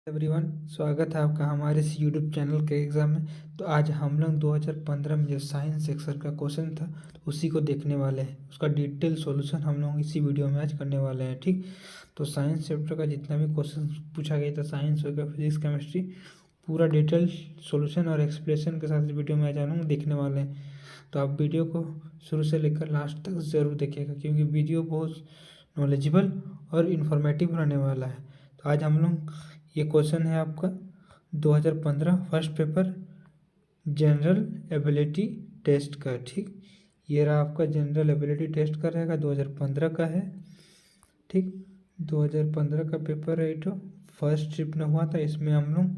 Everyone, स्वागत है आपका हमारे इस यूट्यूब चैनल के एग्ज़ाम में। तो आज हम लोग 2015 में जो साइंस सेक्शन का क्वेश्चन था तो उसी को देखने वाले हैं। उसका डिटेल सॉल्यूशन हम लोग इसी वीडियो में आज करने वाले हैं। ठीक, तो साइंस चैप्टर का जितना भी क्वेश्चन पूछा गया था, साइंस हो गया, फिजिक्स, केमिस्ट्री, पूरा डिटेल सॉल्यूशन और एक्सप्लेनेशन के साथ इस वीडियो में आज हम लोग देखने वाले हैं। तो आप वीडियो को शुरू से लेकर लास्ट तक ज़रूर देखिएगा, क्योंकि वीडियो बहुत नॉलेजेबल और इन्फॉर्मेटिव रहने वाला है। तो आज हम लोग ये क्वेश्चन है आपका 2015 first paper general ability test का। ठीक, ये रहा आपका जनरल एबिलिटी टेस्ट का रहेगा, 2015 का है। ठीक, 2015 का पेपर है। तो फर्स्ट शिफ्ट में हुआ था। इसमें हम लोग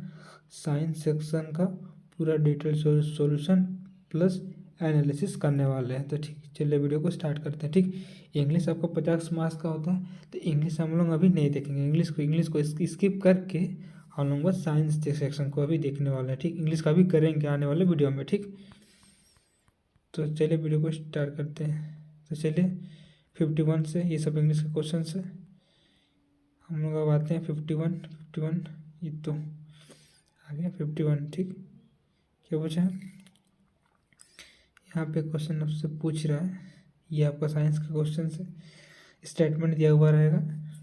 साइंस सेक्शन का पूरा डिटेल सॉल्यूशन प्लस एनालिसिस करने वाले हैं। तो ठीक, चलिए वीडियो को स्टार्ट करते हैं। ठीक, इंग्लिश आपको 50 मार्क्स का होता है, तो इंग्लिश हम लोग अभी नहीं देखेंगे। इंग्लिश को स्किप करके हम लोग बस साइंस सेक्शन को अभी देखने वाले हैं। ठीक, इंग्लिश का भी करेंगे आने वाले वीडियो में। ठीक, तो चलिए वीडियो को स्टार्ट करते हैं। तो चलिए 51 से, ये सब इंग्लिश के क्वेश्चन से हम लोग अब आते हैं 51। ये तो आ गया 51। ठीक, क्या पूछा है यहाँ पे? क्वेश्चन आपसे पूछ रहा है, ये आपका साइंस का क्वेश्चन है। स्टेटमेंट दिया हुआ रहेगा,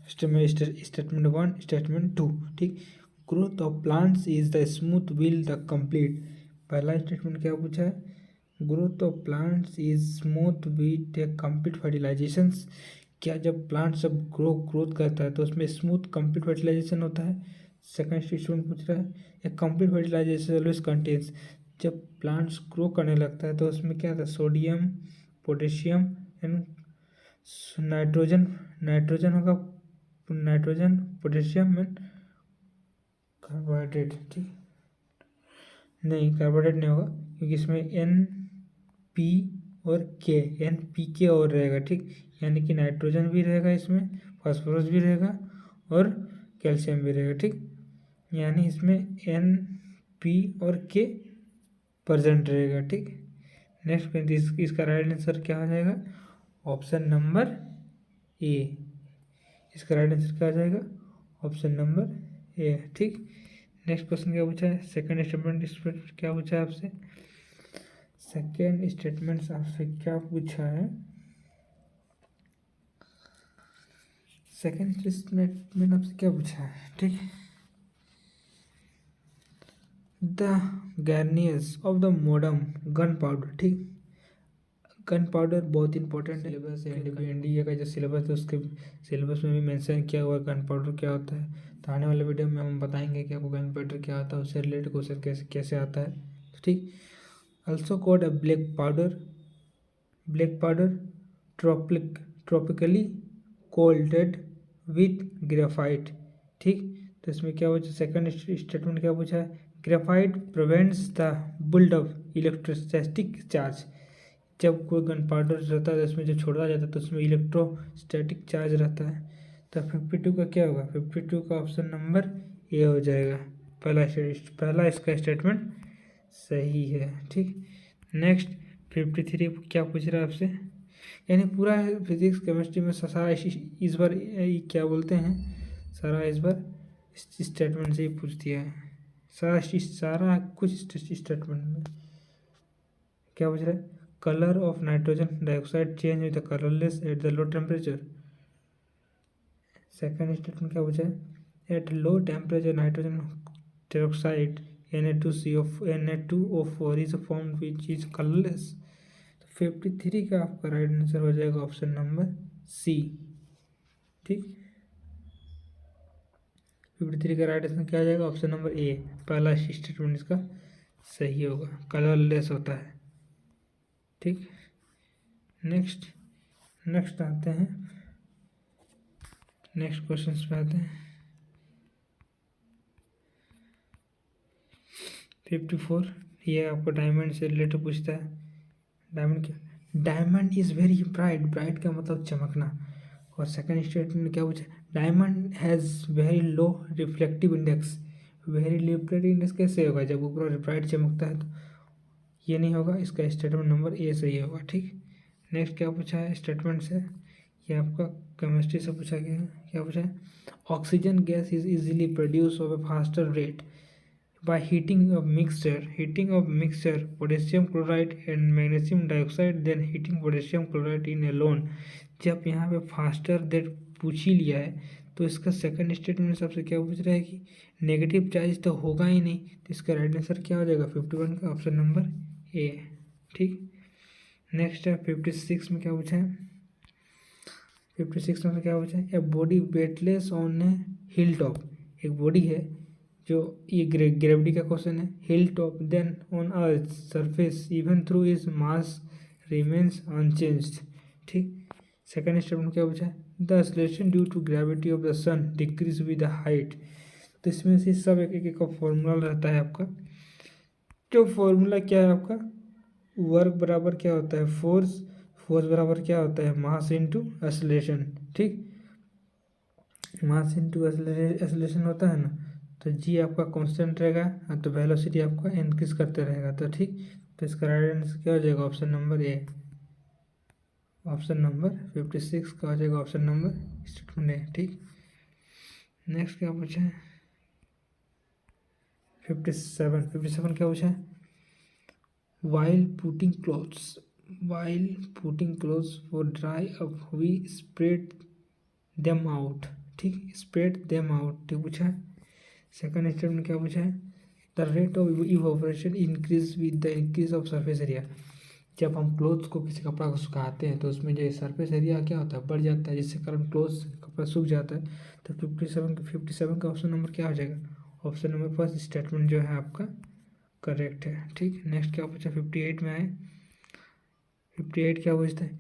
स्टेटमेंट 1, स्टेटमेंट 2। ठीक, growth of plants is the smooth will the complete. पहला स्टेटमेंट क्या पूछा है? Growth of plants is smooth with a complete fertilisations. क्या जब प्लांट सब ग्रोथ करता है तो उसमें स्मूथ कंप्लीट फर्टिलाइजेशन होता है? सेकंड स्टेटमेंट पूछ रहा है, ए कंप्लीट फर्टिलाइजेशन ऑलवेज कंटेन्स। जब प्लांट्स ग्रो करने लगता है तो उसमें क्या था? सोडियम, पोटेशियम एंड नाइट्रोजन होगा, नाइट्रोजन, पोटेशियम एंड कार्बोहाइड्रेट। ठीक, नहीं, कार्बोहाइड्रेट नहीं होगा, क्योंकि इसमें NP और NPK और रहेगा। ठीक, यानी कि नाइट्रोजन भी रहेगा इसमें, फास्फोरस भी रहेगा और कैल्शियम भी रहेगा। ठीक, यानी इसमें NP और K प्रेजेंट रहेगा। ठीक, नेक्स्ट इसका राइट आंसर क्या हो जाएगा? ऑप्शन नंबर ए। इसका राइट आंसर क्या हो जाएगा? ऑप्शन नंबर ए। ठीक, नेक्स्ट क्वेश्चन क्या पूछा है? सेकंड स्टेटमेंट क्या पूछा है आपसे? सेकंड स्टेटमेंट आपसे क्या पूछा है? सेकंड स्टेटमेंट आपसे क्या पूछा है? ठीक, the garniers of the modern gun powder. ठीक, गन पाउडर बहुत इंपॉर्टेंट है। सिलेबस है, NDA का जो सिलेबस है उसके सिलेबस में भी मेंशन किया हुआ है गन पाउडर क्या होता है। तो आने वाले वीडियो में हम बताएंगे कि आपको गन पाउडर क्या होता है, उससे रिलेटेड क्वेश्चन कैसे कैसे आता है। तो ठीक, also called a black powder tropically coated with graphite. ठीक, तो इसमें क्या पूछा? सेकंड स्टेटमेंट क्या पूछा है? Graphite prevents the built of electrostatic charge. जब कोई गन पाउडर रहता है तो उसमें जो छोड़ा जाता है तो उसमें इलेक्ट्रोस्टैटिक चार्ज रहता है। तो 52 का क्या होगा? 52 का ऑप्शन नंबर ए हो जाएगा। पहला इसका स्टेटमेंट सही है। ठीक, नेक्स्ट 53 क्या पूछ रहा है आपसे? यानी पूरा फिजिक्स केमिस्ट्री में सारा इस बार क्या बोलते हैं, सारा इस बार स्टेटमेंट से ही पूछ दिया है। सारा कुछ स्टेटमेंट में क्या पूछ रहा है? Colour of nitrogen dioxide change with colourless at the low temperature. Second statement क्या पूछा है? At low temperature nitrogen dioxide Na2O4 is formed which is colourless. 53 का आपका राइट आंसर हो जाएगा ऑप्शन नंबर सी। ठीक, 53 का राइट आंसर क्या हो जाएगा? ऑप्शन नंबर ए। पहला स्टेटमेंट इसका सही होगा, कलरलेस होता है। ठीक, नेक्स्ट आते हैं, नेक्स्ट क्वेश्चन पे आते हैं। 54, ये आपको डायमंड से रिलेटेड पूछता है। डायमंड क्या? Diamond is very bright. Bright का मतलब चमकना। और सेकंड स्टेटमेंट क्या पूछा? Diamond has very low reflective index. Very reflective index कैसे होगा? जब वो पूरा ब्राइट चमकता है तो ये नहीं होगा। इसका स्टेटमेंट नंबर ए सही होगा। ठीक, नेक्स्ट क्या पूछा है स्टेटमेंट से? ये आपका केमिस्ट्री से पूछा गया है। क्या पूछा है? Oxygen gas is easily produce of A faster rate by heating of mixture potassium chloride and magnesium dioxide then heating potassium chloride in alone। जब यहाँ पे फास्टर रेट पूछ ही लिया है तो इसका सेकंड स्टेटमेंट सबसे क्या पूछ रहा है कि नेगेटिव चार्ज तो होगा ही नहीं, तो इसका राइट आंसर क्या हो जाएगा 51 का ऑप्शन नंबर ए। ठीक, नेक्स्ट है 56 में क्या पूछा है? 56 में क्या पूछा है? A body weightless on a hill top, एक बॉडी है जो ये ग्रेविटी का क्वेश्चन है, hill top then on earth surface even through is mass remains unchanged. ठीक, सेकंड स्टेटमेंट क्या पूछा है? The acceleration due to gravity of the sun decreases with the height. तो इसमें से सब एक एक का फॉर्मूला रहता है आपका, जो फॉर्मूला क्या है आपका? वर्क बराबर क्या होता है? फोर्स, फोर्स बराबर क्या होता है? Mass into acceleration. ठीक, मास इनटू एक्सेलरेशन होता है ना, तो जी आपका कांस्टेंट रहेगा तो वेलोसिटी आपका इंक्रीज करते रहेगा। तो ठीक, तो इसका राइट आंसर क्या हो जाएगा? ऑप्शन नंबर ए। ऑप्शन नंबर 56 का हो जाएगा ऑप्शन नंबर स्टेटमेंट ए। ठीक, नेक्स्ट क्या पूछा है? 57 क्या पूछा है? While putting clothes for dry up we spread them out. ठीक, स्प्रेड देम आउट, ठीक पूछा है। सेकंड स्टेटमेंट क्या पूछा है? The rate of evaporation increase with the increase of surface area. जब हम क्लोथ्स को, किसी कपड़ा को सुखाते हैं तो उसमें जो सरफेस एरिया क्या होता है? बढ़ जाता है, जिससे कारण क्लोथ्स कपड़ा सूख जाता है। तो 57 का ऑप्शन नंबर क्या हो जाएगा? ऑप्शन नंबर फर्स्ट स्टेटमेंट जो है आपका करेक्ट है। ठीक, नेक्स्ट क्या पूछा? 58 में आए, 58 क्या पूछता है?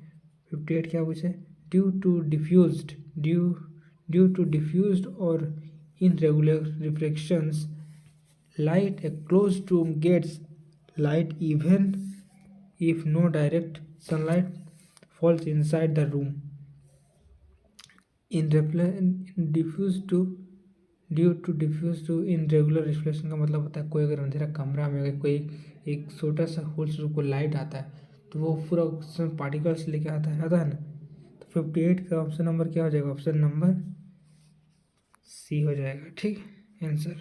58 क्या पूछा है? ड्यू टू डिफ्यूज्ड और irregular refractions light a closed room gets light even if no direct sunlight falls inside the room due to diffuse to irregular reflection का मतलब होता है कोई अगर अंधेरा कमरा में अगर कोई एक छोटा सा होल से को लाइट आता है तो वो पूरा पार्टिकल्स लेके आता है ना। तो 58 का ऑप्शन नंबर क्या हो जाएगा? ऑप्शन नंबर सी हो जाएगा। ठीक, आंसर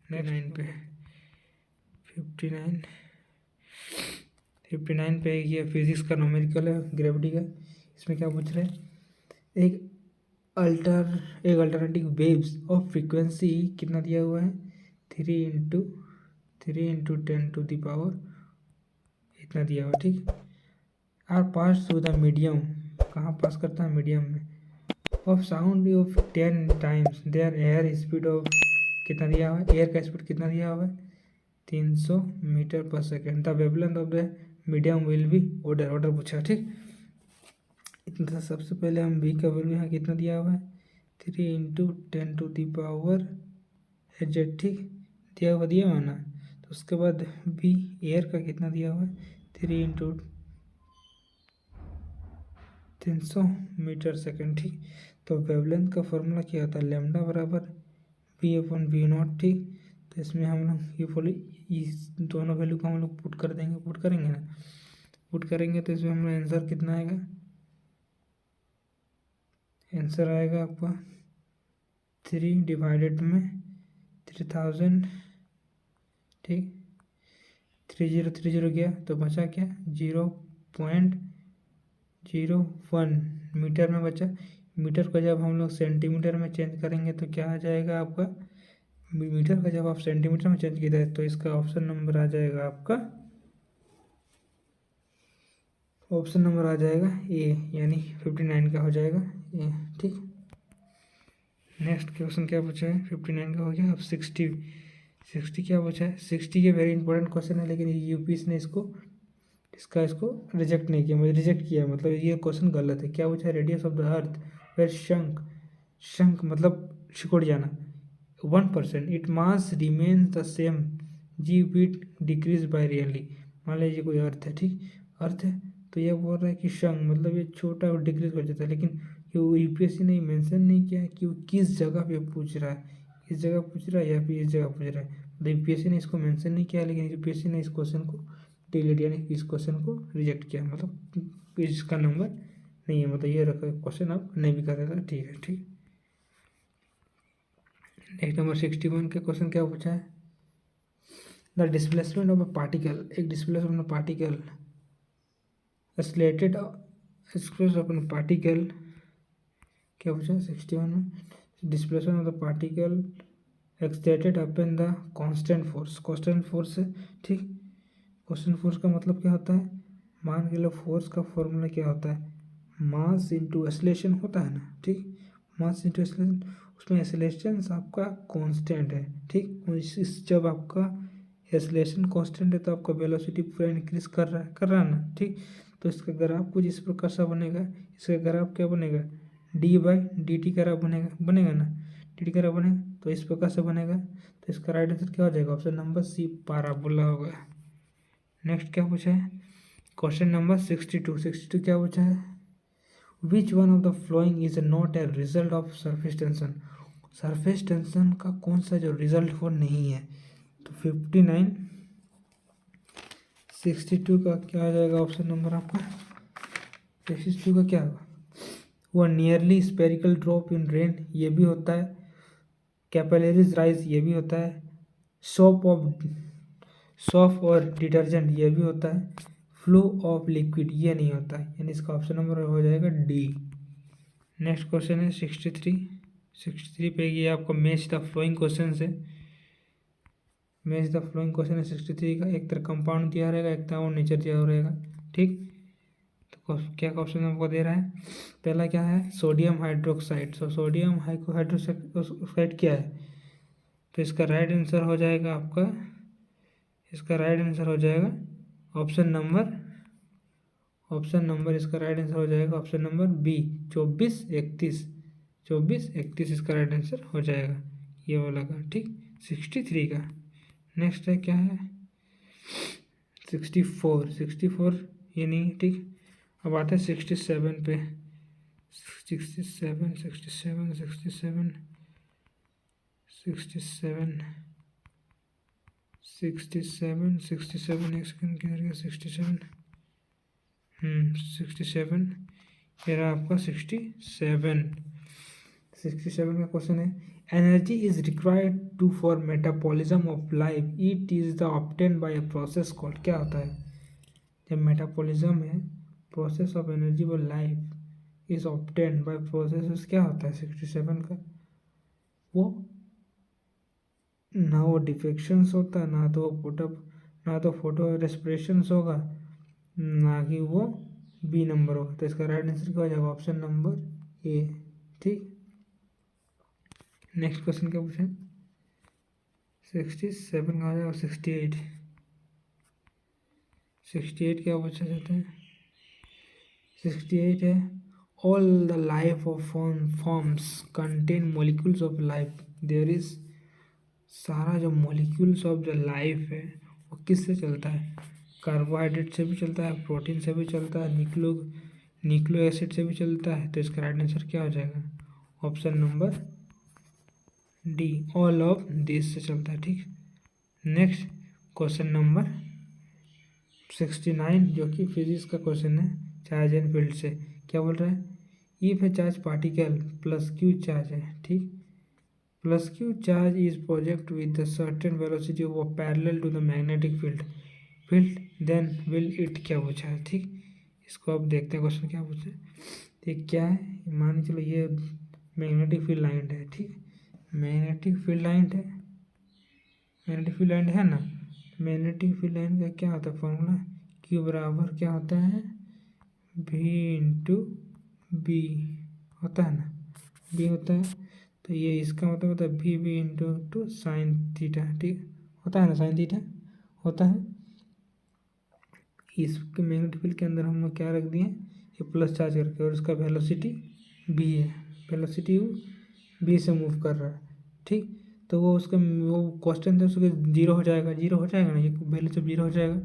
59 पे 59 पे ये फिजिक्स का न्यूमेरिकल है ग्रेविटी का। इसमें क्या पूछ रहे हैं? एक अल्टरनेटिंग वेव्स ऑफ फ्रीक्वेंसी कितना दिया हुआ है? 3 × 10⁻, इतना दिया हुआ। ठीक, are pass through the medium, कहाँ पास करता है? मीडियम में। Of sound of 10 times their air speed of, कितना दिया हुआ है? एयर का स्पीड कितना दिया हुआ है? 300 मीटर पर second. The wavelength of the medium will be order पूछा। ठीक, इतना सबसे पहले हम बी का वैल्यू यहाँ कितना दिया हुआ है? 3 × 10⁻⁸। ठीक, दिया हुआ ना। तो उसके बाद बी एयर का कितना दिया हुआ है? 3 × 300 मीटर सेकेंड। ठीक, तो वेवलेंथ का फॉर्मूला क्या होता है? लैम्डा बराबर V/V0। ठीक, तो इसमें हम लोग इस दोनों वैल्यू को हम लोग पुट करेंगे ना। पुट करेंगे तो इसमें हमारा आंसर कितना आएगा? आंसर आएगा आपका 3 डिवाइडेड में 3000। ठीक, 30 गया तो बचा क्या? 0.01 मीटर में बचा। मीटर को जब हम लोग सेंटीमीटर में चेंज करेंगे तो क्या आ जाएगा आपका? मीटर का जब आप सेंटीमीटर में चेंज किया है तो इसका ऑप्शन नंबर आ जाएगा आपका, ऑप्शन नंबर आ जाएगा ए, यानी 59 का हो जाएगा ए। ठीक, नेक्स्ट क्वेश्चन क्या पूछा है? 59 का हो गया। अब 60 क्या पूछा है? 60 ये वेरी इंपॉर्टेंट क्वेश्चन है, लेकिन यूपीएससी ने इसको रिजेक्ट नहीं किया, मुझे रिजेक्ट किया, मतलब ये क्वेश्चन गलत है। क्या पूछा है? Radius of the earth were shrunk मतलब सिकुड़ जाना 1%, it mass remains the same g with decrease by nearly. मान लीजिए कोई अर्थ है, ठीक, अर्थ है तो ये बोल रहा है कि शंक मतलब ये छोटा और डिक्रीज कर जाता है, लेकिन वो यूपीएससी ने मेंशन नहीं किया है कि वो किस जगह पे पूछ रहा है, इस जगह पूछ रहा है या फिर इस जगह पूछ रहा है। मतलब यूपीएससी ने इसको मेंशन नहीं किया, लेकिन यूपीएससी ने इस क्वेश्चन को डिलीट यानी इस क्वेश्चन को रिजेक्ट किया, मतलब इसका नंबर नहीं है, मतलब ये रखो क्वेश्चन आप नहीं भी कर रहे, ठीक है। ठीक, नेक्स्ट नंबर 61 के क्वेश्चन क्या पूछा है, the displacement of a particle, एक displacement of particle accelerated express upon particle, क्या पूछा है 61 में, displacement of the particle accelerated upon the constant force, constant force है, ठीक। कांस्टेंट फोर्स का मतलब क्या होता है, मान के लो फोर्स का फॉर्मूला क्या होता है, मास इंटू एक्सेलरेशन होता है ना, ठीक। मास इंटू एक्सेलरेशन, उसमें एक्सेलरेशन आपका कांस्टेंट है, ठीक। जब आपका एक्सेलरेशन कांस्टेंट है तो आपका वेलोसिटी पूरा इंक्रीज कर रहा है ना, ठीक। तो इसका ग्राफ कुछ इस प्रकार से बनेगा, इसका ग्राफ क्या बनेगा, dy/dt का ग्राफ बनेगा ना, dt का ग्राफ बनेगा, तो इस प्रकार से बनेगा। तो इसका राइट आंसर क्या हो जाएगा, ऑप्शन नंबर सी पैराबोला होगा। नेक्स्ट क्या पूछा है, क्वेश्चन नंबर 62 क्या पूछा है, which one of the following is not a result of surface tension, surface tension का कौन सा जो रिजल्ट वो नहीं है। तो 59 62 का क्या आ जाएगा ऑप्शन नंबर आपका, 62 का क्या होगा, वो nearly spherical drop in rain ये भी होता है, कैपिलरीज राइज ये भी होता है, सॉप और डिटर्जेंट ये भी होता है, फ्लो ऑफ लिक्विड ये नहीं होता है, यानी इसका ऑप्शन नंबर हो जाएगा डी। नेक्स्ट क्वेश्चन है 63 पे, ये आपको मैच द फ्लोइंग क्वेश्चन है, मैच द फ्लोइंग क्वेश्चन है 63 का, एक तरह कंपाउंड दिया रहेगा, एक तरह और नेचर दिया रहेगा, ठीक। तो क्या क्वेश्चन हमको दे रहा है, पहला क्या है सोडियम हाइड्रोक्साइड, सोडियम हाइड्रोक्साइड क्या है, तो इसका राइट आंसर हो जाएगा आपका, इसका राइट आंसर हो जाएगा ऑप्शन नंबर इसका राइट आंसर हो जाएगा ऑप्शन नंबर बी 2431 इसका राइट आंसर हो जाएगा, ये वाला का, ठीक। 63 का नेक्स्ट है क्या है 64 ये नहीं, ठीक। अब आते हैं 67 पे, 67 एक सेकंड किधर गया, 67 ये रहा आपका 67 का क्वेश्चन है, energy is required to for metabolism of life, it is the obtain by a process called, क्या होता है जब मेटाबॉलिज्म है, process of energy for life is obtain by process, क्या होता है 67 का, वो ना वो डिफेक्शंस होता है, ना तो फोटो रेस्पिरेशंस होगा, ना कि वो बी नंबर होगा, तो इसका राइट आंसर क्या हो जाएगा ऑप्शन नंबर ए, ठीक। नेक्स्ट क्वेश्चन क्या पूछे 67 का हो जाएगा 68 क्या पूछा जाता है, 68 है all the life of forms contain molecules of life, there is, सारा जो मोलिक्यूल्स ऑफ द लाइफ है वो किससे चलता है, कार्बोहाइड्रेट से भी चलता है, प्रोटीन से भी चलता है, न्यूक्लियो एसिड से भी चलता है, तो इसका राइट आंसर क्या हो जाएगा option number D, all of this से चलता है, ठीक। नेक्स्ट क्वेश्चन नंबर 69 जो कि फिजिक्स का क्वेश्चन है, चार्ज एंड फील्ड से, क्या बोल रहा है, if a charge particle plus Q charge है, ठीक, plus Q charge is project with the certain velocity of parallel to the magnetic field then will it, क्या पूछा है, ठीक। इसको अब देखते हैं क्वेश्चन क्या पूछा है, तो क्या है, मान के चलो ये मैग्नेटिक फील्ड लाइन है, ठीक, मैग्नेटिक फील्ड लाइन है ना, मैग्नेटिक फील्ड लाइन का क्या होता है फॉर्मूला, क्यू बराबर क्या होता है भी इंटू बी होता है ना, बी होता है, तो ये इसका मतलब होता है भी इंटू साइन थीटा, ठीक होता है ना, साइन थीटा होता है। इसके मैग्नेटिक फील्ड के अंदर हम लोग क्या रख दिए, ये प्लस चार्ज करके, और इसका वेलोसिटी बी है, वेलोसिटी बी से मूव कर रहा है, ठीक। तो वो उसका वो क्वेश्चन था उसके जीरो हो जाएगा ना, ये वैल्यू जब जीरो हो जाएगा,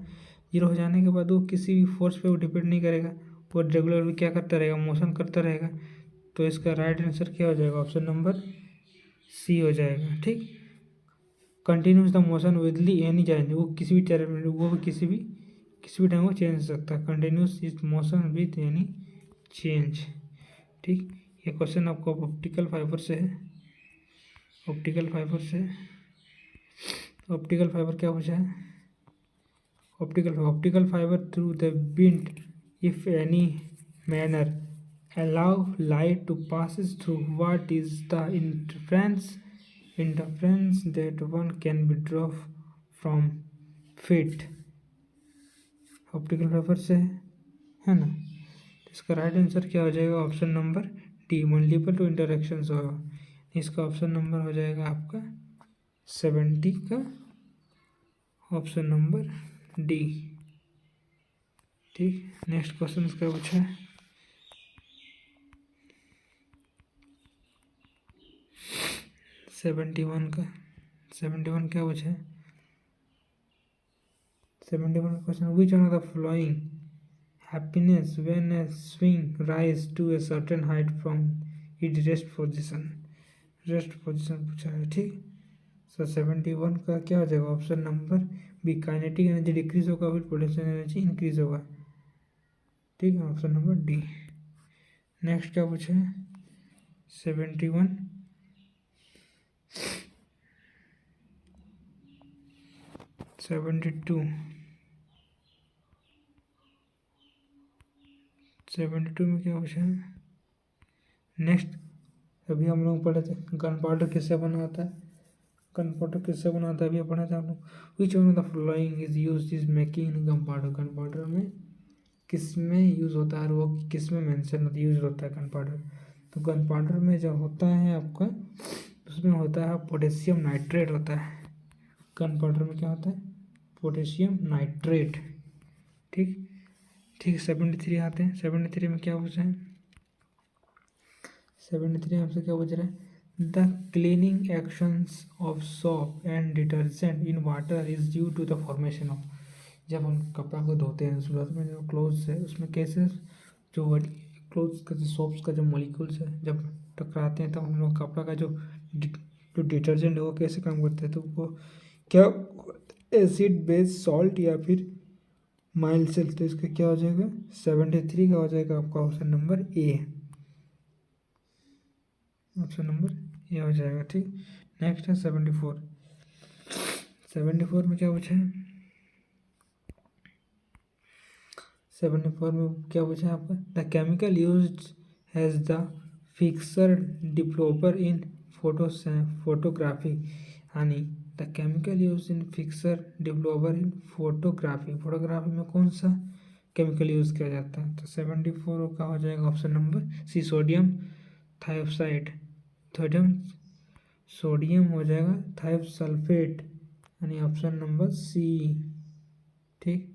जीरो हो जाने के बाद वो किसी भी फोर्स पे वो डिपेंड नहीं करेगा, वो रेगुलर भी क्या करता रहेगा, मोशन करता रहेगा, तो इसका राइट आंसर क्या हो जाएगा ऑप्शन नंबर सी हो जाएगा, ठीक। Continues the motion without any change, वो किसी भी चरण में, वो किसी भी टाइम वो चेंज हो सकता है, continuous is motion with any change. ठीक, ये क्वेश्चन आपको ऑप्टिकल फाइबर से है। ऑप्टिकल फाइबर क्या पूछा है? Optical fibre through the wind if any manner allow light to passes through. What is the interference that one can be draw from fit? Optical fibre से है ना। इसका राइट आंसर क्या हो जाएगा? Option number D, multiple to interactions होगा। इसका option number हो जाएगा आपका 70 का ऑप्शन नंबर डी। ठीक, नेक्स्ट क्वेश्चन इसका पूछा है 71 का। 71 क्या पूछा है? 71 का question, which one of the following happiness when a swing rise to a certain height from it rest position पूछा है। ठीक, सो 71 का क्या हो जाएगा? Option number B, kinetic energy decrease होगा फिर पोटेंशियल एनर्जी इंक्रीज होगा। ठीक है, ऑप्शन नंबर डी। नेक्स्ट क्या पूछा है? 71 72 में क्या पूछा है? नेक्स्ट अभी हम लोग पढ़े थे गन पाउडर किससे बना होता है। अभी पढ़ा था हम लोग। विच one of the following is used is making gun powder. Gun powder में किस में यूज़ होता है और वो किस में मेंशन यूज होता है गन पाउडर? तो गन पाउडर में जो होता है आपका, उसमें होता है पोटेशियम नाइट्रेट होता है। गन पाउडर में क्या होता है? Potassium nitrate. ठीक, 73 आते हैं। 73 में क्या पूछा है? 73 आपसे क्या पूछ रहा है? The cleaning actions of soap and detergent in water is due to the formation of. जब हम कपड़ा को धोते हैं उसमें जो क्लोथ्स है उसमें कैसे जो क्लोथ्स का जो सोप्स का जो मॉलिक्यूल्स है जब टकराते हैं तब हम लोग कपड़ा का जो डिटर्जेंट है वो कैसे काम करता है? तो वो क्या एसिड बेस सॉल्ट या फिर माइल्ड सेल। तो इसका क्या हो जाएगा? 73 का हो जाएगा आपका option number A. Option number A हो जाएगा। ठीक, नेक्स्ट है 74 में क्या पूछा है? 74 में क्या पूछा है आपका? The chemical used has the fixer developer in photography. यानी the chemical use in fixer developer in photography में कौन सा केमिकल यूज किया जाता है? तो 74 का हो जाएगा option number C, sodium thioxide. Sodium हो जाएगा थायोसल्फेट, यानी ऑप्शन नंबर सी। ठीक,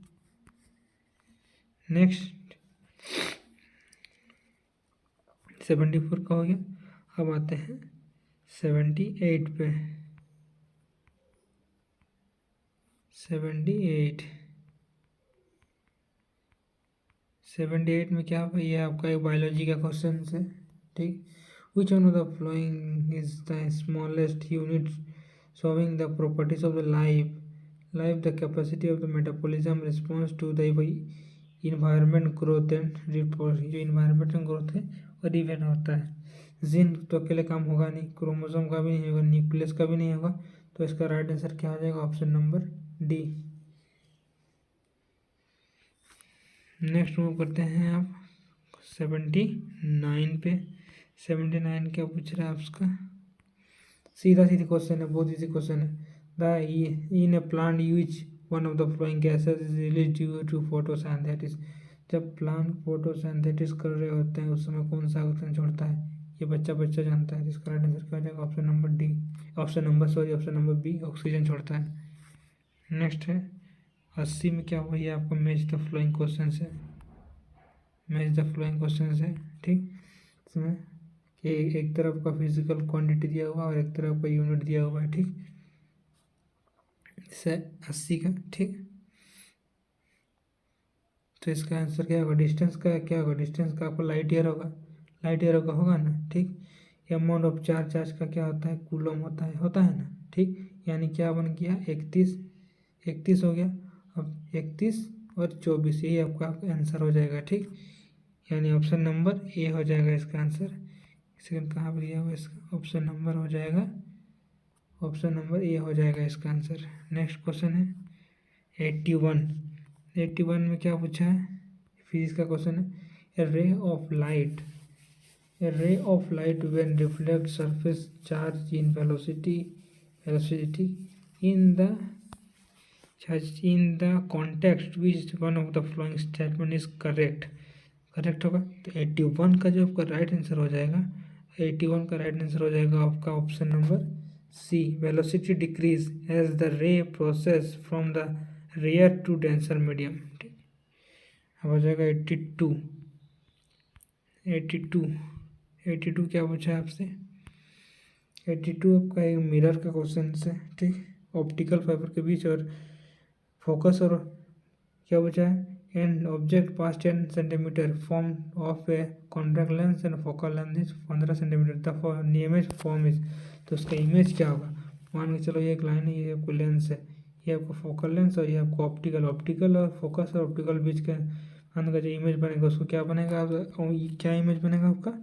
नेक्स्ट 74 का हो गया। अब आते हैं 78 पे। 78 में क्या है? ये आपका एक बायोलॉजी का क्वेश्चन है। ठीक, which one of the following is the smallest unit showing the properties of the life the capacity of the metabolism response to the environment growth and report. जो इन्वायरमेंट में ग्रोथ है और event होता है। जिन तो अकेले काम होगा नहीं, क्रोमोसोम का भी नहीं होगा, न्यूक्लियस का भी नहीं होगा। तो इसका राइट आंसर क्या हो जाएगा? Option number D. Next move करते हैं आप 79 पे। 79 क्या पूछ रहा है आपका? सीधा क्वेश्चन है, बहुत इजी क्वेश्चन है। In a plant use one of the following gases is release due to photosynthesis. जब प्लांट फोटोसिंथेसिस कर रहे होते हैं उस समय कौन सा ऑक्सीजन छोड़ता है? ये बच्चा जानता है। जिसका राइट आंसर क्या हो जाएगा? ऑप्शन नंबर बी, ऑक्सीजन छोड़ता है। नेक्स्ट है 80 में क्या हुआ? ये आपको मैच द फ्लोइंग क्वेश्चन है। ठीक, इसमें एक तरफ का फिजिकल क्वांटिटी दिया हुआ और एक तरफ का यूनिट दिया हुआ है। ठीक, से 80 का। ठीक, तो इसका आंसर क्या होगा? डिस्टेंस का क्या होगा? डिस्टेंस का आपको लाइट ईयर होगा ना। ठीक, अमाउंट ऑफ चार्ज का क्या होता है? कूलम होता है ना। ठीक, यानी क्या बन गया? 31 हो गया। अब 31 और 24 यही आपका आंसर हो जाएगा। ठीक, यानी ऑप्शन नंबर ए हो जाएगा इसका आंसर। सेकंड कहाँ पर दिया हुआ इसका, ऑप्शन नंबर हो जाएगा, ऑप्शन नंबर ए हो जाएगा इसका आंसर। नेक्स्ट क्वेश्चन है 81। 81 में क्या पूछा है, फिजिक्स का क्वेश्चन है। A ray of light, a ray of light when reflects surface charge in velocity in the context which one of the following statement is correct होगा। तो 81 का जो आपका राइट आंसर हो जाएगा, 81 का राइट आंसर हो जाएगा आपका option number C, velocity decrease as the ray process from the rarer to denser medium. ठीक, अब हो जाएगा 82। 82 क्या पूछा है आपसे, 82 आपका एक मिरर का क्वेश्चन है। ठीक, ऑप्टिकल फाइबर के बीच और फोकस और क्या पूछा है, an object pass 10 centimetre form of A contact lens and focal length is 15 centimetre the image form is. तो उसका इमेज क्या होगा, मान के चलो ये एक लाइन है, ये आपको लेंस है, ये आपको फोकल लेंस और ये आपको ऑप्टिकल और फोकस और ऑप्टिकल बीच के अंदर का जो इमेज बनेगा उसको क्या बनेगा, क्या इमेज बनेगा आपका,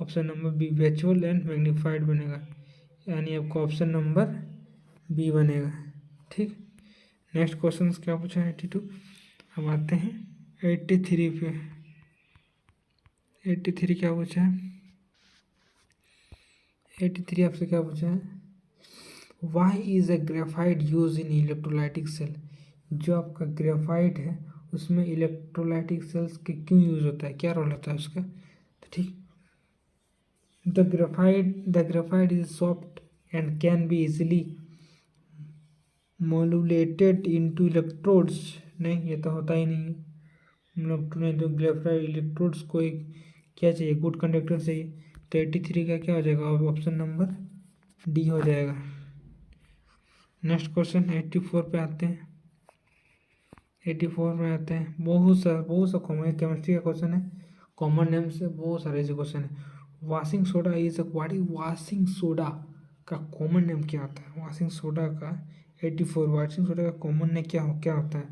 option number B, virtual and magnified बनेगा, यानी आपका ऑप्शन नंबर बी बनेगा। ठीक, नेक्स्ट क्वेश्चन क्या पूछा है 82। अब आते हैं 83 पे। 83 क्या पूछा है, 83 आपसे क्या पूछा है, why is a graphite use in electrolytic cell. जो आपका ग्रेफाइट है उसमें इलेक्ट्रोलाइटिक सेल्स के क्यों यूज होता है, क्या रोल होता है उसका। तो ठीक, the graphite is soft and can be easily modulated into electrodes. नहीं, ये तो होता ही नहीं है, नहीं, तो ग्रेफाइट इलेक्ट्रोड्स को एक क्या चाहिए, गुड कंडक्टर चाहिए। तो 83 का क्या हो जाएगा, ऑप्शन नंबर डी हो जाएगा। नेक्स्ट क्वेश्चन 84 पे आते हैं। 84 में आते हैं, बहुत सा कॉमन केमिस्ट्री का क्वेश्चन है, कॉमन नेम से बहुत सारे ऐसे क्वेश्चन है। Washing soda is what washing soda का कॉमन नेम क्या होता है, वाशिंग सोडा का 84 वाशिंग सोडा का कॉमन नेम क्या होता है।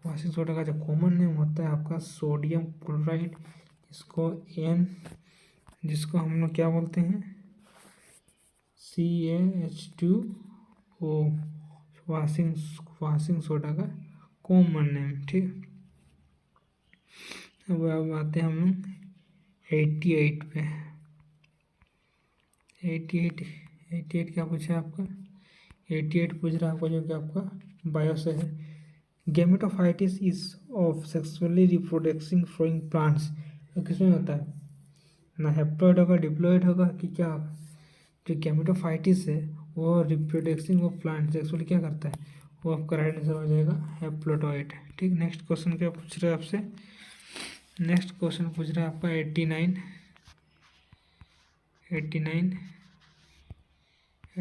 वाशिंग सोडा का जो कॉमन नेम होता है आपका सोडियम क्लोराइड, जिसको हम लोग क्या बोलते हैं, CaH2O, वाशिंग सोडा का कॉमन नेम। ठीक, अब आते हैं हम लोग 88 पे। 88 क्या पूछा है आपका, 88 पूछ रहा है आपको जो कि आपका बायो से है। Gametophytes is of sexually reproducing flowering plants. तो किसमें होता है, ना हेप्लॉइड होगा, डिप्लॉइड होगा कि क्या होगा। जो गैमेटोफाइटिस है वो रिप्रोडक्टिंग ऑफ प्लांट सेक्सुअली क्या करता है, वो आपका राइट आंसर हो जाएगा हेप्लोटॉइड। ठीक, नेक्स्ट क्वेश्चन क्या पूछ रहा है आपसे, नेक्स्ट क्वेश्चन पूछ रहा है आपका 89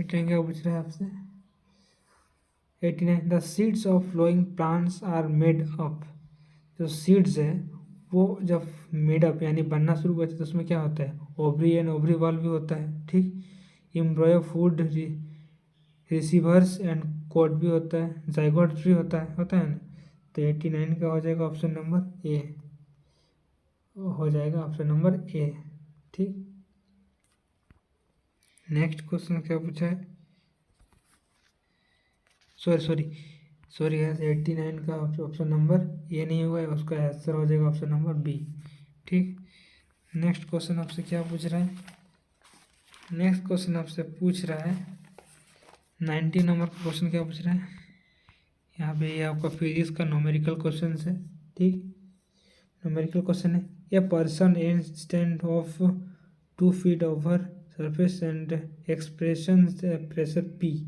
क्या पूछ रहा है आपसे, 89 the seeds of flowering plants are made up. जो सीड्स है वो जब मेड अप यानी बनना शुरू करते हैं तो उसमें क्या होता है, ओवरी एंड ओवरी बॉल भी होता है। ठीक, embryo food receivers and code भी होता है, जाइगोट भी होता है ना। तो 89 का हो जाएगा ऑप्शन नंबर ए, हो जाएगा ऑप्शन नंबर ए। ठीक, नेक्स्ट क्वेश्चन क्या पूछा है, सॉरी 89 का ऑप्शन नंबर ए नहीं होगा, उसका आंसर हो जाएगा ऑप्शन नंबर बी। ठीक, नेक्स्ट क्वेश्चन आपसे क्या पूछ रहा है, नेक्स्ट क्वेश्चन आपसे पूछ रहा है 90 नंबर का क्वेश्चन क्या पूछ रहा है, यहाँ पे ये आपका फिजिक्स का न्यूमेरिकल क्वेश्चन है। ठीक, न्यूमेरिकल क्वेश्चन है, a person instant of 2 feet over surface and expression pressure P.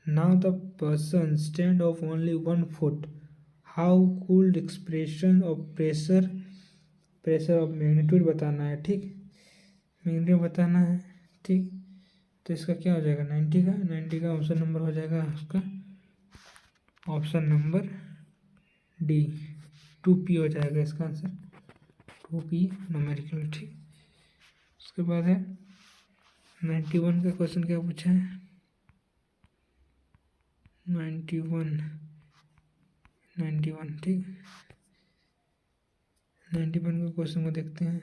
Now the person stand of only 1 foot. How could expression of pressure of magnitude बताना है। ठीक, मैग्नीट्यूड बताना है। ठीक, तो इसका क्या हो जाएगा 90 का ऑप्शन नंबर हो जाएगा उसका ऑप्शन नंबर डी, 2P हो जाएगा इसका आंसर, 2P न्यूमेरिकल। ठीक, उसके बाद है 91 का क्वेश्चन क्या पूछा है, 91 ठीक, 91 के क्वेश्चन को देखते हैं।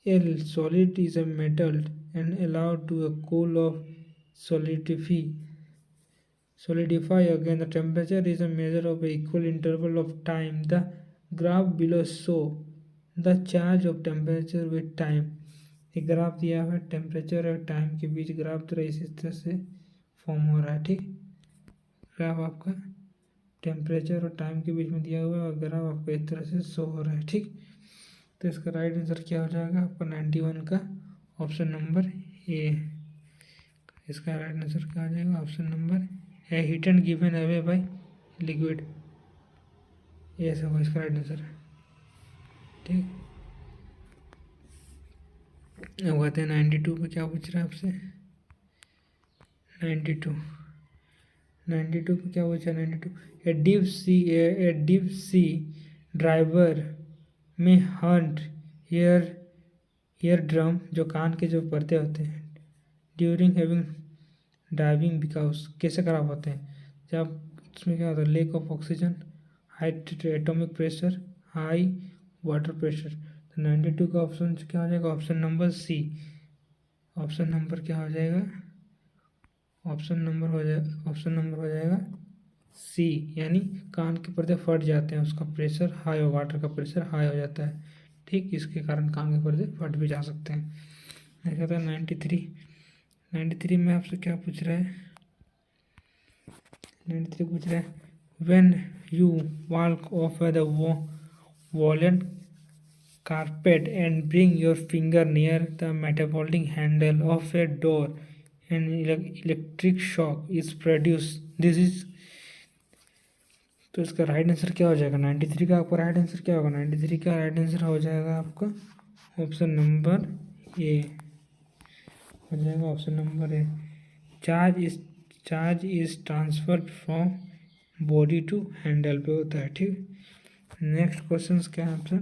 A solid is a metal and allowed to cool or solidify again. The temperature is a measure of an equal interval of time. The graph below show the charge of temperature with time. एक graph दिया हुआ है temperature और time के बीच, graph तरह इसी तरह से फॉर्म हो रहा है। ठीक, ग्राफ आपका टेम्परेचर और टाइम के बीच में दिया हुआ है और ग्राफ आपका इस तरह से शो हो रहा है। ठीक, तो इसका राइट आंसर क्या हो जाएगा आपका 91 का ऑप्शन नंबर ए। इसका राइट आंसर क्या हो जाएगा option number A, heat and given away by liquid, ये ऐसा होगा इसका राइट आंसर। ठीक, अब आते हैं 92 पे, क्या पूछ रहा है आपसे 92 पे क्या पूछा 92। ए डीप सी ड्राइवर में हंट ईयर ड्रम, जो कान के जो पर्दे होते हैं, ड्यूरिंग हैविंग डाइविंग बिकॉज कैसे खराब होते हैं जब इसमें क्या होता है, lack of oxygen, high atomic pressure, high water pressure. तो 92 का ऑप्शन क्या हो जाएगा option number C. Option number क्या हो जाएगा ऑप्शन नंबर हो जाएगा सी, यानी कान के पर्दे फट जाते हैं, उसका प्रेशर हाई हो, वाटर का प्रेशर हाई हो जाता है। ठीक, इसके कारण कान के पर्दे फट भी जा सकते हैं। देखा था 93 में आपसे क्या पूछ रहा है 93 पूछ रहा है when you walk of the woollen carpet and bring your finger near the metallic handle of a door, an electric shock is produced. This is, तो इसका राइट आंसर क्या हो जाएगा 93 का आपका राइट आंसर क्या होगा 93 का राइट आंसर हो जाएगा आपका ऑप्शन नंबर ए, हो जाएगा option number A. Charge is transfer from body to handle पे होता है। ठीक, नेक्स्ट क्वेश्चन क्या है आपसे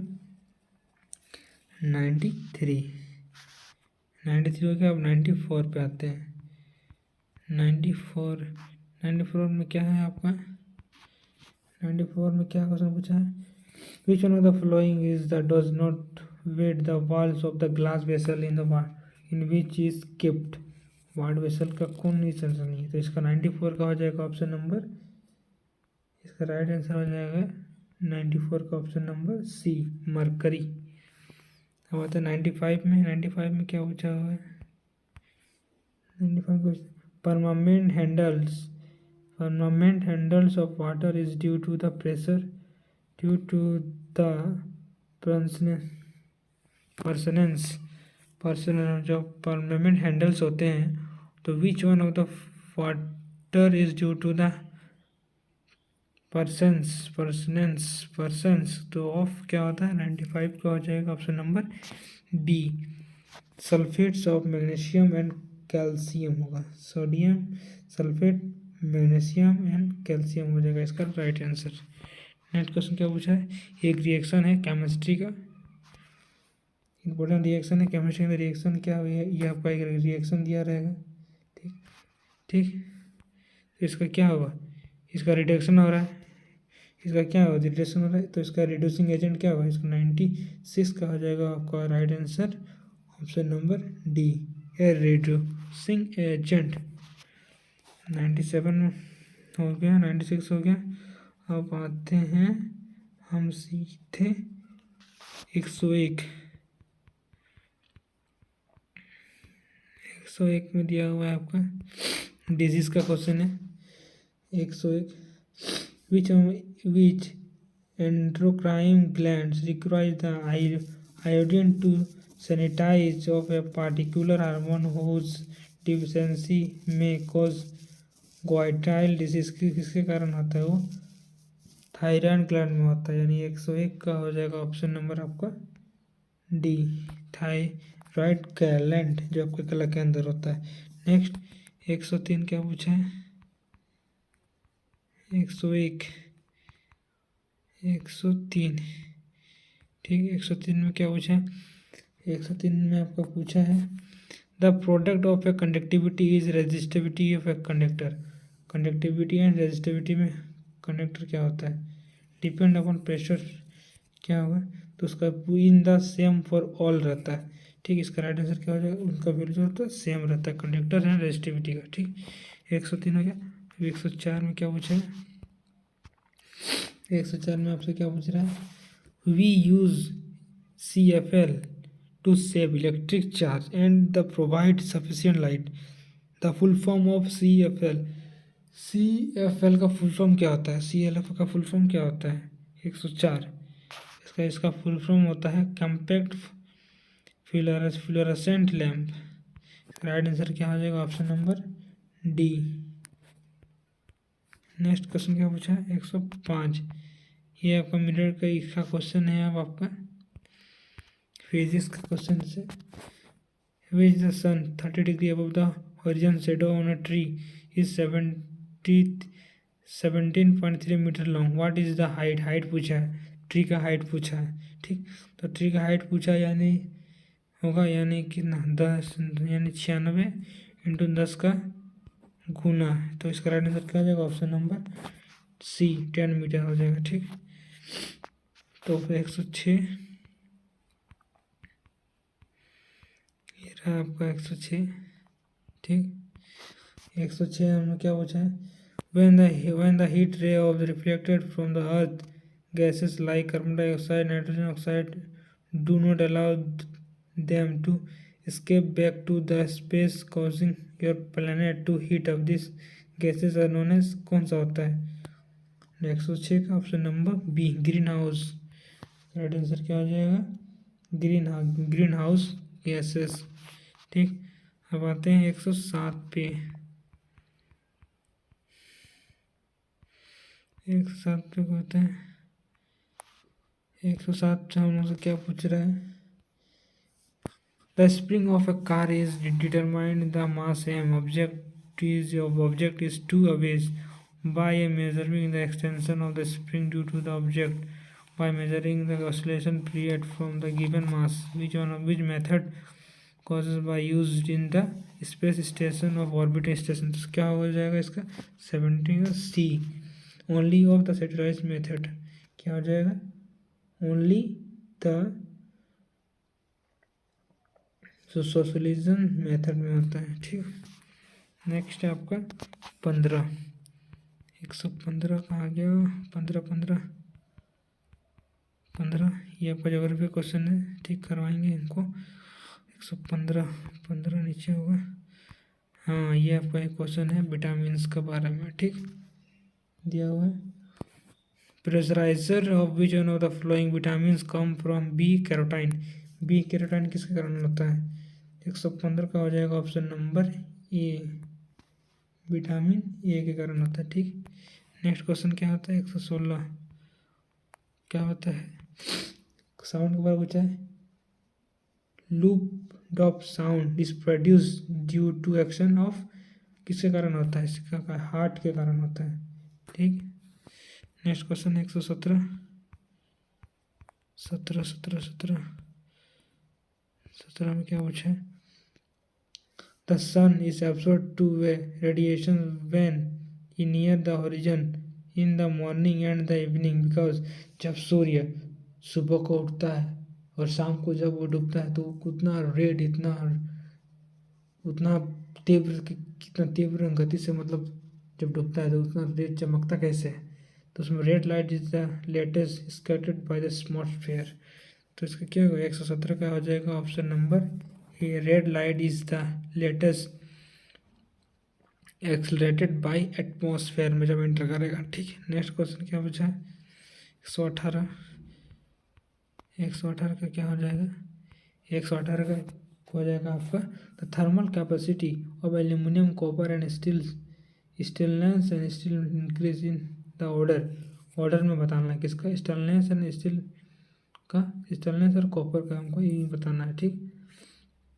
93 हो गया। अब 94 पे आते हैं। 94 में क्या है आपका 94 में क्या क्वेश्चन पूछा है, which one of the following is the does not wet the walls of the glass vessel in which is kept, वार्ड वेसल का कौन इंस्टेंस नहीं है। तो इसका 94 का हो जाएगा ऑप्शन नंबर, इसका राइट आंसर हो जाएगा 94 का ऑप्शन नंबर सी, मरकरी। अब आता है 95 में क्या पूछा हुआ है 95 permanent hardness of water is due to the presence due to the presence जो परमानेंट हैंडल्स होते हैं, तो which one of the water is due to the presence. तो ऑफ क्या होता है 95 का हो जाएगा option number B, sulphates of magnesium and calcium होगा, sodium sulphate magnesium and calcium हो जाएगा इसका राइट आंसर। नेक्स्ट क्वेश्चन क्या पूछा है, एक रिएक्शन है केमिस्ट्री का, इंपॉर्टेंट रिएक्शन है केमिस्ट्री में। रिएक्शन क्या हुई है, ये आपका एक रिएक्शन दिया रहेगा। ठीक, तो इसका क्या होगा, इसका रिडक्शन हो रहा है, इसका क्या होगा रिडक्शन हो रहा है, तो इसका रिड्यूसिंग एजेंट क्या होगा, इसका 96 का हो जाएगा आपका right answer option number D, a reducing agent. 97 हो गया, 96 हो गया। अब आते हैं हम सीधे 101 में दिया हुआ है आपका डिजीज का क्वेश्चन है 101, which endocrine glands require the iodine to synthesize of a particular hormone whose deficiency may cause goiter disease। किसके कारण होता है वो, थायराइड ग्लैंड में होता है, यानी 101 का हो जाएगा ऑप्शन नंबर आपका डी, थायराइड ग्लैंड जो आपके गला के अंदर होता है। नेक्स्ट 103 क्या पूछा है 103, ठीक 103 में क्या पूछा है 103 में आपका पूछा है the product of A conductivity is resistivity of a conductor. Conductivity and resistivity में कंडक्टर क्या होता है, डिपेंड अपॉन प्रेशर क्या होगा, तो उसका in the same for all रहता है। ठीक, इसका राइट आंसर क्या हो जाएगा, उनका वैल्यू जो होता है सेम रहता है कंडक्टर एंड रेजिस्टिविटी का। ठीक, 103 हो गया। 104 में क्या पूछा है, 104 में आपसे क्या पूछ रहा है, we use CFL to save electric charge and the provide sufficient light. The full form of CFL का फुल फॉर्म क्या होता है, CLF का फुल फॉर्म क्या होता है, 104 इसका फुल फॉर्म होता है compact fluorescent lamp. Right answer क्या हो जाएगा, option number D. Next question क्या पूछा है, 105, ये आपका मिरर का क्वेश्चन है। अब आपका फिजिक्स का क्वेश्चन से, which the sun 30 degree above the horizon shadow on a tree is 17.3 metre long, what is the height पूछा है, ट्री का हाइट पूछा है। ठीक, तो ट्री का हाइट पूछा यानी होगा यानी कितना 10 यानी 96 इंटू 10 का गुना, तो इसका राइट आंसर क्या हो जाएगा, ऑप्शन नंबर सी 10 मीटर हो जाएगा। ठीक, तो फिर 106 ये रहा आपका 106। ठीक, 106 हमने क्या पूछा है, when the heat ray of the reflected from the earth gases like carbon dioxide, nitrogen oxide do not allow them to escape back to the space causing your planet to heat up, these gases are known as, कौन सा होता है, 106 का option number B green house. Right answer क्या हो जाएगा, green house gases. ठीक, अब आते हैं 107 पे, 107 पे कहते हैं, 107 से हम लोग से क्या पूछ रहा है, the spring of a car is determined the mass M object is to always by measuring the extension of the spring due to the object by measuring the oscillation period from the given mass, which method causes by used in the space station of orbiting station, तो क्या हो जाएगा इसका 17 C only of the satellite method, क्या हो जाएगा, only the socialism method में होता है। ठीक, नेक्स्ट है आपका 15, 115 कहाँ गया, 15 ये आपका ज्योग्राफी क्वेश्चन है। ठीक, करवाएंगे इनको, 115 नीचे होगा, हाँ ये आपका एक क्वेश्चन है विटामिन्स के बारे में। ठीक, दिया हुआ है, precursor of which one of the following vitamins come from B carotene, B carotene किसके कारण होता है, 115 का हो जाएगा option number A, vitamin A के कारण होता है। ठीक, नेक्स्ट क्वेश्चन क्या होता है, 116 क्या होता है, साउंड के बारे में पूछा है, lub dub sound is produce due to action of, किसके कारण होता है, इसका हार्ट के कारण होता है। ठीक, नेक्स्ट क्वेश्चन 117, 17 में क्या पूछा है, the sun is absorb to way radiation when e near the horizon in the morning and the evening, because जब सूर्य सुबह को उठता है और शाम को जब वो डूबता है तो उतना रेड उतना तीव्र कितना तीव्र गति से, मतलब जब डूबता है तो उतना रेड चमकता कैसे है, तो उसमें red light is the latest scattered by the atmosphere, तो इसका क्या होगा, 117 का हो जाएगा option number A, red light is the latest accelerated by atmosphere में जब एंटर करेगा। ठीक है, नेक्स्ट क्वेश्चन क्या पूछा है, 118 का क्या हो जाएगा, 118 का हो जाएगा आपका the thermal capacity of aluminium copper and stainless and steel increase in the order में बताना है, किसका, स्टेनलेस एंड स्टील का, स्टेनलेस और कॉपर का हमको ये बताना है। ठीक,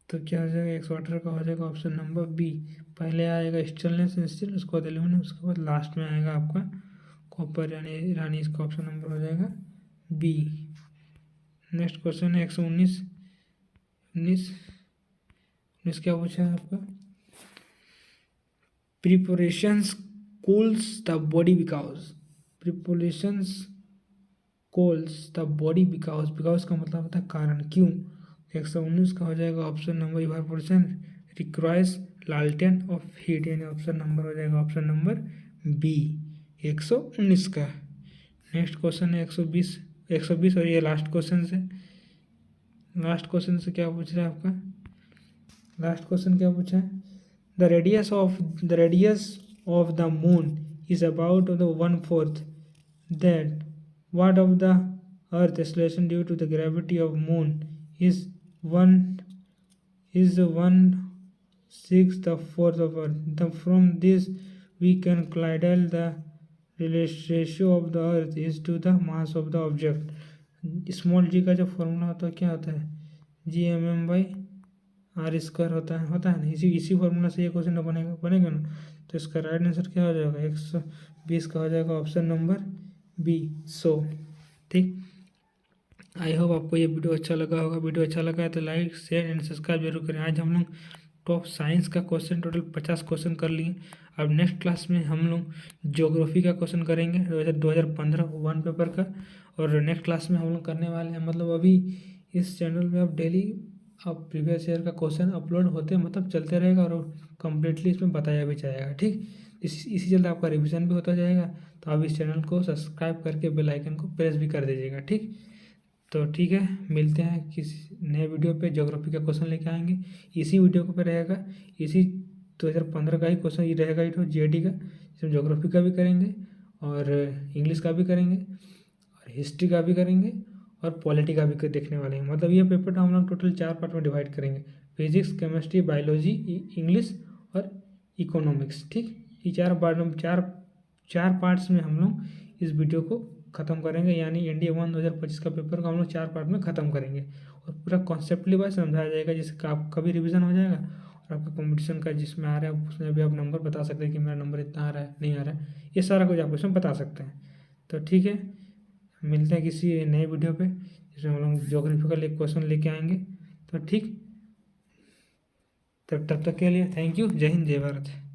तो क्या हो जाएगा, 118 का हो जाएगा ऑप्शन नंबर बी, पहले आएगा स्टेनलेस एंड स्टील, उसके बाद एल्यूमिनियम, उसके बाद लास्ट में आएगा आपका कॉपर यानी इसका ऑप्शन नंबर हो जाएगा बी। नेक्स्ट क्वेश्चन है 119, 19 क्या पूछा है आपका, preparations cools the body because, preparations cools the body because, because का मतलब होता है कारण, क्यों। 119 का हो जाएगा ऑप्शन नंबर इवापोरेशन रिक्वायर्स लालटेन ऑफ हीट, यानी ऑप्शन नंबर हो जाएगा ऑप्शन नंबर बी 119 का। नेक्स्ट क्वेश्चन है 120 और ये लास्ट क्वेश्चन से क्या पूछ रहा है आपका, लास्ट क्वेश्चन क्या पूछा है, the radius of the moon is about the 1/4 that what of the earth acceleration due to the gravity of moon is 1/6 the force of earth. From this we can calculate the ratio of the earth is to the mass of the object. Small g का जो formula होता है क्या होता है, Gmm/r² होता है ना। इसी फॉर्मूला से ये क्वेश्चन बनेगा ना। तो इसका राइट आंसर क्या हो जाएगा, 120 का हो जाएगा ऑप्शन नंबर बी 100। ठीक, आई होप आपको ये वीडियो अच्छा लगा होगा। वीडियो अच्छा लगा है तो लाइक शेयर एंड सब्सक्राइब जरूर करें। आज हम लोग टॉप साइंस का क्वेश्चन टोटल 50 क्वेश्चन कर लिए। अब नेक्स्ट क्लास में हम लोग ज्योग्राफी का क्वेश्चन करेंगे 2015 वन पेपर का। और नेक्स्ट क्लास में हम लोग करने वाले हैं, मतलब अभी इस चैनल में अब डेली अब प्रीवियस ईयर का क्वेश्चन अपलोड होते मतलब चलते रहेगा और कम्प्लीटली इसमें बताया भी जाएगा। ठीक, इसी चलते आपका रिवीजन भी होता जाएगा। तो आप इस चैनल को सब्सक्राइब करके बेल आइकन को प्रेस भी कर दीजिएगा। ठीक, तो ठीक है, मिलते हैं किसी नए वीडियो पे। ज्योग्राफी का क्वेश्चन लेके आएंगे, इसी वीडियो पे रहेगा, इसी 2015 का ही क्वेश्चन ही रहेगा, ये जीएडी का, इसमें ज्योग्राफी का भी करेंगे और इंग्लिश का भी करेंगे और हिस्ट्री का भी करेंगे और पॉलिटी का भी देखने वाले हैं। मतलब ये पेपर तो हम लोग टोटल 4 पार्ट में डिवाइड करेंगे, फिजिक्स, केमिस्ट्री, बायोलॉजी, इंग्लिश और इकोनॉमिक्स। ठीक, ये 4 पार्ट्स में हम लोग इस वीडियो को ख़त्म करेंगे, यानी इंडिया 1 2025 का पेपर को हम लोग 4 पार्ट में ख़त्म करेंगे और पूरा कॉन्सेप्टली वाइज समझाया जाएगा, जिससे आपका भी रिवीजन हो जाएगा और आपका कंपटीशन का जिसमें आ रहा है उसमें भी आप नंबर बता सकते हैं कि मेरा नंबर इतना आ रहा है नहीं आ रहा है, ये सारा कुछ आप उसमें बता सकते हैं। तो ठीक है, मिलते हैं किसी नए वीडियो पे जिसमें हम लोग ज्योग्राफिकल एक क्वेश्चन लेके आएंगे। तो ठीक, तब तक के लिए थैंक यू। जय हिंद, जय भारत।